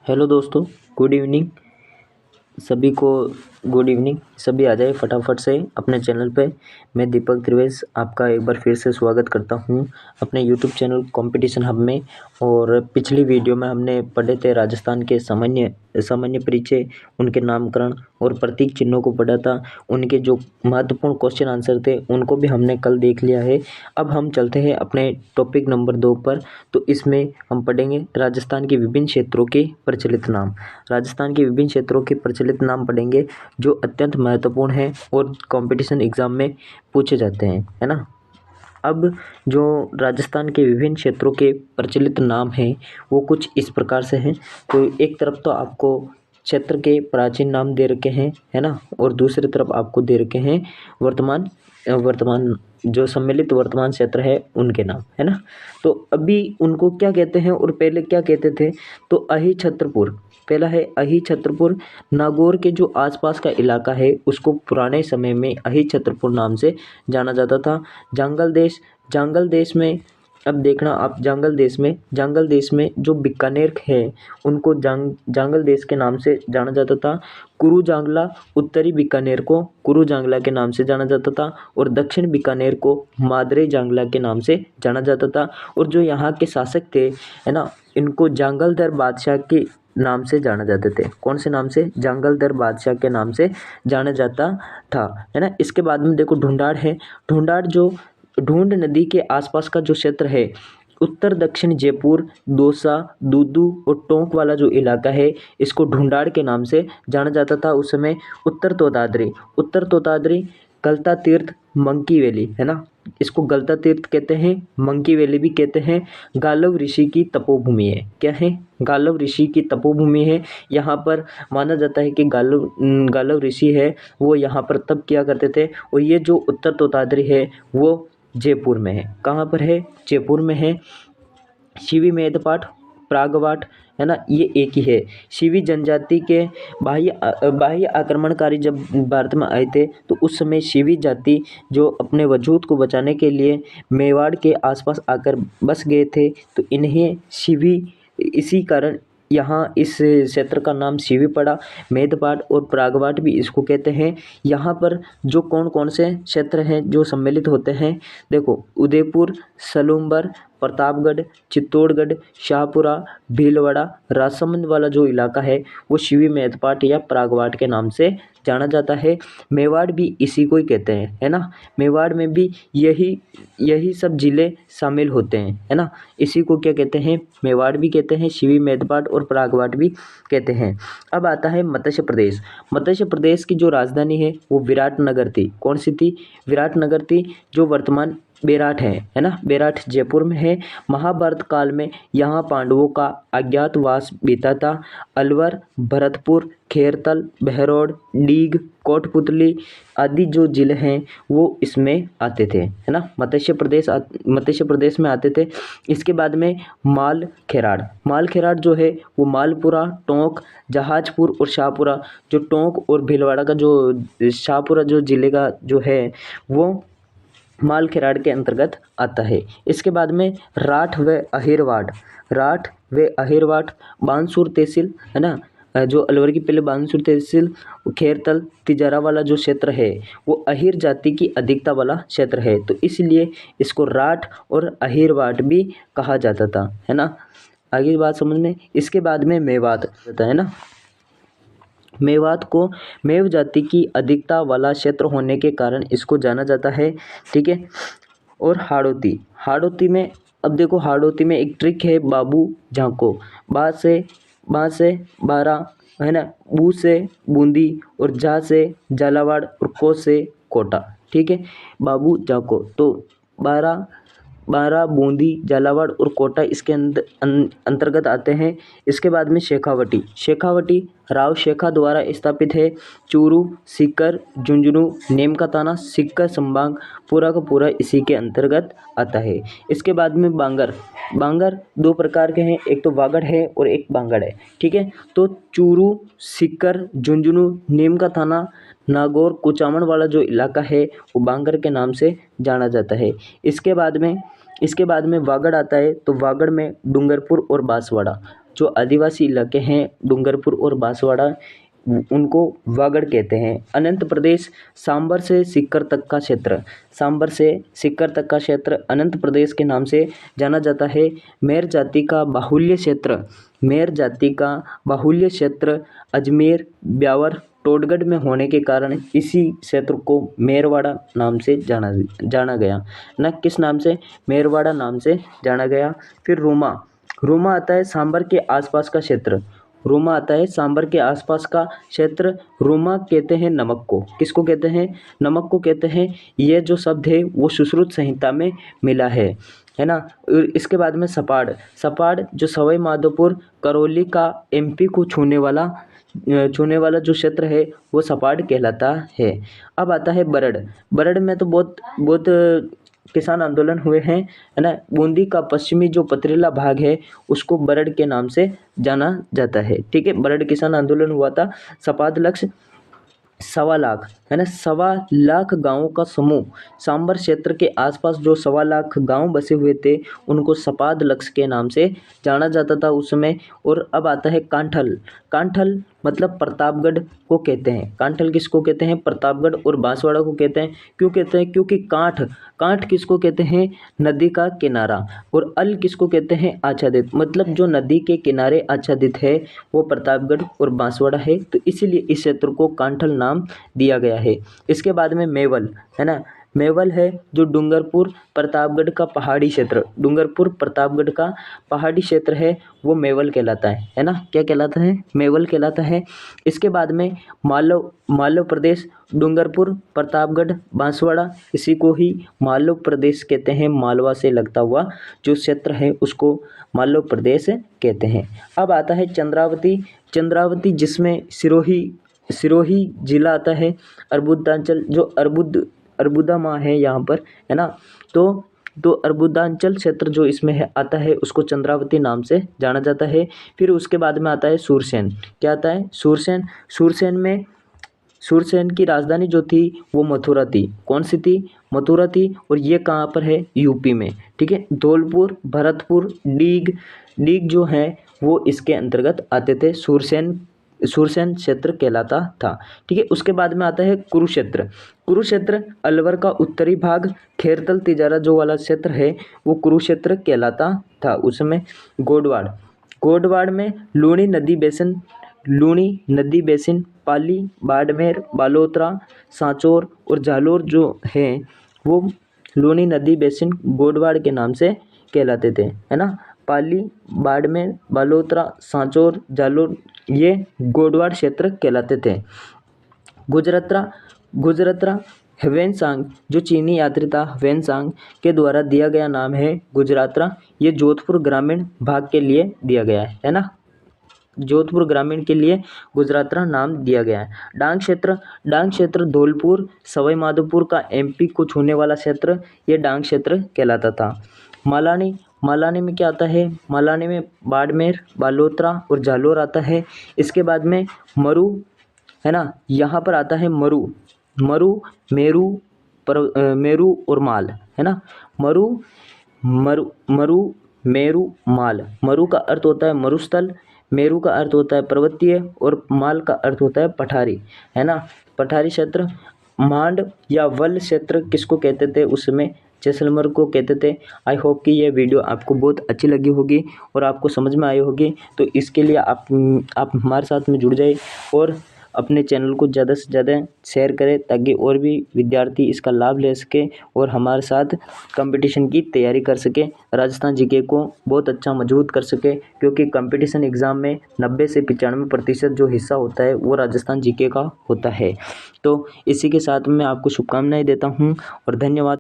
Hello दोस्तों, good evening. सभी को गुड इवनिंग। सभी आ जाए फटाफट से अपने चैनल पे। मैं दीपक त्रिवेश आपका एक बार फिर से स्वागत करता हूँ अपने यूट्यूब चैनल कंपटीशन हब में। और पिछली वीडियो में हमने पढ़े थे राजस्थान के सामान्य सामान्य परिचय, उनके नामकरण और प्रतीक चिन्हों को पढ़ा था। उनके जो महत्वपूर्ण क्वेश्चन आंसर थे उनको भी हमने कल देख लिया है। अब हम चलते हैं अपने टॉपिक नंबर 2 पर। तो इसमें हम पढ़ेंगे राजस्थान के विभिन्न क्षेत्रों के प्रचलित नाम। राजस्थान के विभिन्न क्षेत्रों के प्रचलित नाम पढ़ेंगे जो अत्यंत महत्वपूर्ण है और कंपटीशन एग्जाम में पूछे जाते हैं, है ना। अब जो राजस्थान के विभिन्न क्षेत्रों के प्रचलित नाम हैं वो कुछ इस प्रकार से हैं। कोई एक तरफ तो आपको क्षेत्र के प्राचीन नाम दे रखे हैं, है ना, और दूसरी तरफ आपको दे रखे हैं वर्तमान वर्तमान जो सम्मिलित वर्तमान क्षेत्र है उनके नाम, है ना। तो अभी उनको क्या कहते हैं और पहले क्या कहते थे। तो अहि छत्रपुर, पहला है अहि छत्रपुर। नागौर के जो आसपास का इलाका है उसको पुराने समय में अहि छत्रपुर नाम से जाना जाता था। जांगल देश में, अब देखना आप, जांगल देश में जो बीकानेर है उनको जांगल देश के नाम से जाना जाता था। कुरु जांगला, उत्तरी बीकानेर को कुरु जांगला के नाम से जाना जाता था और दक्षिण बीकानेर को मादरे जांगला के नाम से जाना जाता था। और जो यहाँ के शासक थे, है ना, इनको जांगलधर बादशाह के नाम से जाना जाते थे। कौन से नाम से? जांगलधर बादशाह के नाम से जाना जाता था, है ना। इसके बाद में देखो ढूंढाड़ है। ढूंढाड़ जो ढूंढ नदी के आसपास का जो क्षेत्र है, उत्तर दक्षिण जयपुर, दौसा, दूदू और टोंक वाला जो इलाका है इसको ढूंढाड़ के नाम से जाना जाता था उस समय। उत्तर तोताद्री, गलता तीर्थ, मंकी वैली, है ना, इसको गलता तीर्थ कहते हैं, मंकी वैली भी कहते हैं। गालव ऋषि की तपोभूमि है। क्या है? गालव ऋषि की तपोभूमि है। यहाँ पर माना जाता है कि गालव ऋषि है वो यहाँ पर तप किया करते थे। और ये जो उत्तर तोताद्री है वो जयपुर में है। कहाँ पर है? जयपुर में है। शिवी मेदपाट, प्रागवाट, है ना, ये एक ही है। शिवी जनजाति के बाह्य आक्रमणकारी जब भारत में आए थे तो उस समय शिवी जाति जो अपने वजूद को बचाने के लिए मेवाड़ के आसपास आकर बस गए थे, तो इन्हें शिवी, इसी कारण यहाँ इस क्षेत्र का नाम शिवी पड़ा। मेदपाट और प्रागवाट भी इसको कहते हैं। यहाँ पर जो कौन कौन से क्षेत्र हैं जो सम्मिलित होते हैं, देखो उदयपुर, सलूम्बर, प्रतापगढ़, चित्तौड़गढ़, शाहपुरा, भीलवाड़ा, राजसमंद वाला जो इलाका है वो शिवी मेदपाट या प्रागवाट के नाम से जाना जाता है। मेवाड़ भी इसी को ही कहते हैं, है ना। मेवाड़ में भी यही सब जिले शामिल होते हैं, है ना। इसी को क्या कहते हैं? मेवाड़ भी कहते हैं, शिवी मेदपाट और प्रागवाट भी कहते हैं। अब आता है मत्स्य प्रदेश। मत्स्य प्रदेश की जो राजधानी है वो विराटनगर थी। कौन सी थी? विराटनगर थी, जो वर्तमान बेराट है ना। बेराट जयपुर में है। महाभारत काल में यहाँ पांडवों का अज्ञातवास बीता था। अलवर, भरतपुर, खेरतल, बहरौड़, डीग, कोटपुतली आदि जो जिले हैं वो इसमें आते थे, है ना। मत्स्य प्रदेश में आते थे। इसके बाद में माल खेराड़ जो है वो मालपुरा, टोंक, जहाजपुर और शाहपुरा, जो टोंक और भीलवाड़ा का जो शाहपुरा जो जिले का जो है वो माल खेराड़ के अंतर्गत आता है। इसके बाद में राठ व अहिरवाट, बानसूर तहसील, है ना, जो अलवर की पहले बानसूर तहसील, खेरतल, तिजारा वाला जो क्षेत्र है वो अहिर जाति की अधिकता वाला क्षेत्र है, तो इसलिए इसको राठ और अहिरवाट भी कहा जाता था, है ना। आगे बात समझ में। इसके बाद में मेवात होता है ना। मेवात को मेव जाति की अधिकता वाला क्षेत्र होने के कारण इसको जाना जाता है, ठीक है। और हाड़ौती में, अब देखो हाड़ौती में एक ट्रिक है, बाबू झांको, बा से बारा, है ना, बू से बूंदी और जा से झालावाड़ और को से कोटा, ठीक है। बाबू झांको तो बारह, बूंदी, झालावाड़ और कोटा इसके अंतर्गत आते हैं। इसके बाद में शेखावटी राव शेखा द्वारा स्थापित है। चूरू, सीकर, झुंझुनू, नीम का ताना, सिक्कर संभाग पूरा का पूरा इसी के अंतर्गत आता है। इसके बाद में बांगर दो प्रकार के हैं, एक तो वागड़ है और एक बांगड़ है, ठीक है। तो चूरू, सीकर, झुंझुनू, नीम का थाना, नागौर, कुचामन वाला जो इलाका है वो बांगर के नाम से जाना जाता है। इसके बाद में वागड़ आता है, तो वागड़ में डूंगरपुर और बांसवाड़ा, जो आदिवासी इलाके हैं डूंगरपुर और बांसवाड़ा उनको वागड़ कहते हैं। अनंत प्रदेश सांबर से सीकर तक का क्षेत्र, सांबर से सीकर तक का क्षेत्र अनंत प्रदेश के नाम से जाना जाता है। मेर जाति का बाहुल्य क्षेत्र, मेर जाति का बाहुल्य क्षेत्र अजमेर, ब्यावर, टोडगढ़ में होने के कारण इसी क्षेत्र को मेरवाड़ा नाम से जाना गया ना, किस नाम से, मेरवाड़ा नाम से जाना गया। फिर रूमा, रूमा आता है सांबर के आसपास का क्षेत्र, रूमा आता है सांबर के आसपास का क्षेत्र। रूमा कहते हैं नमक को, किसको कहते हैं, नमक को कहते हैं। ये जो शब्द है वो सुश्रुत संहिता में मिला है ना। इसके बाद में सपाड़, सपाड़ जो सवाई माधोपुर करौली का एमपी को छूने वाला जो क्षेत्र है वो सपाड़ कहलाता है। अब आता है बरड़, बरड़ में तो बहुत किसान आंदोलन हुए हैं, है ना। बूंदी का पश्चिमी जो पथरीला भाग है उसको बरड़ के नाम से जाना जाता है, ठीक है। बरड़ किसान आंदोलन हुआ था। सपाद लक्ष्य 1.25 लाख, है ना, 1.25 लाख गाँवों का समूह, सांबर क्षेत्र के आसपास जो 1.25 लाख गांव बसे हुए थे उनको सपाद लक्ष्य के नाम से जाना जाता था उस समय। और अब आता है कांठल, कांठल मतलब प्रतापगढ़ को कहते हैं, कांठल किसको कहते हैं, प्रतापगढ़ और बांसवाड़ा को कहते हैं। क्यों कहते हैं, क्योंकि कांठ, कांठ किसको कहते हैं, नदी का किनारा, और अल किसको कहते हैं, आच्छादित, मतलब जो नदी के किनारे आच्छादित है वो प्रतापगढ़ और बांसवाड़ा है, तो इसीलिए इस क्षेत्र को कांठल नाम दिया गया है। इसके बाद में मेवल, है ना, मेवल है जो डूंगरपुर प्रतापगढ़ का पहाड़ी क्षेत्र, डूंगरपुर प्रतापगढ़ का पहाड़ी क्षेत्र है वो मेवल कहलाता है ना, क्या कहलाता है, मेवल कहलाता है। इसके बाद में मालव प्रदेश, डूंगरपुर प्रतापगढ़ बांसवाड़ा, इसी को ही मालव प्रदेश कहते हैं। मालवा से लगता हुआ जो क्षेत्र है उसको मालव प्रदेश कहते हैं। अब आता है चंद्रावती, चंद्रावती जिसमें सिरोही जिला आता है। अर्बुदांचल जो अर्बुदा माँ है यहाँ पर, है ना, तो अर्बुदांचल क्षेत्र जो इसमें है आता है उसको चंद्रावती नाम से जाना जाता है। फिर उसके बाद में आता है सूरसेन, क्या आता है, सूरसेन, सूरसेन की राजधानी जो थी वो मथुरा थी, कौन सी थी, मथुरा थी। और ये कहाँ पर है, यूपी में, ठीक है। धौलपुर, भरतपुर, डीग जो है वो इसके अंतर्गत आते थे, सूरसेन क्षेत्र कहलाता था, ठीक है। उसके बाद में आता है कुरुक्षेत्र, कुरुक्षेत्र अलवर का उत्तरी भाग, खेरतल तिजारा जो वाला क्षेत्र है वो कुरुक्षेत्र कहलाता था उसमें। गोडवाड़ में लूणी नदी बेसिन, पाली, बाड़मेर, बालोतरा, सांचौर और जालोर जो हैं वो लूणी नदी बेसिन गोडवाड़ के नाम से कहलाते थे, है ना। पाली, बाड़मेर, बालोतरा, सांचौर, जालोर ये गोडवाड़ क्षेत्र कहलाते थे। गुजरातरा ह्वेनसांग जो चीनी यात्री था ह्वेनसांग के द्वारा दिया गया नाम है गुजरातरा। ये जोधपुर ग्रामीण भाग के लिए दिया गया है ना, जोधपुर ग्रामीण के लिए गुजरातरा नाम दिया गया है। डांग क्षेत्र धौलपुर सवाई माधोपुर का एमपी को छूने वाला क्षेत्र ये डांग क्षेत्र कहलाता था। मालानी में क्या आता है, मालानी में बाड़मेर, बालोतरा और जालोर आता है। इसके बाद में मरु, है ना, यहाँ पर आता है मरु, मेरू और माल, है ना। मेरू माल, मरु का अर्थ होता है मरुस्थल, मेरू का अर्थ होता है पर्वतीय और माल का अर्थ होता है पठारी, है ना, पठारी क्षेत्र। मांड या वल क्षेत्र किसको कहते थे उसमें, जैसलमेर को कहते थे। आई होप कि ये वीडियो आपको बहुत अच्छी लगी होगी और आपको समझ में आई होगी, तो इसके लिए आप हमारे साथ में जुड़ जाए और अपने चैनल को ज़्यादा से ज़्यादा शेयर करें ताकि और भी विद्यार्थी इसका लाभ ले सके और हमारे साथ कंपटीशन की तैयारी कर सके, राजस्थान जीके को बहुत अच्छा मजबूत कर सके, क्योंकि कंपटीशन एग्ज़ाम में 90 से 95% जो हिस्सा होता है वो राजस्थान जीके का होता है। तो इसी के साथ मैं आपको शुभकामनाएं देता हूं और धन्यवाद।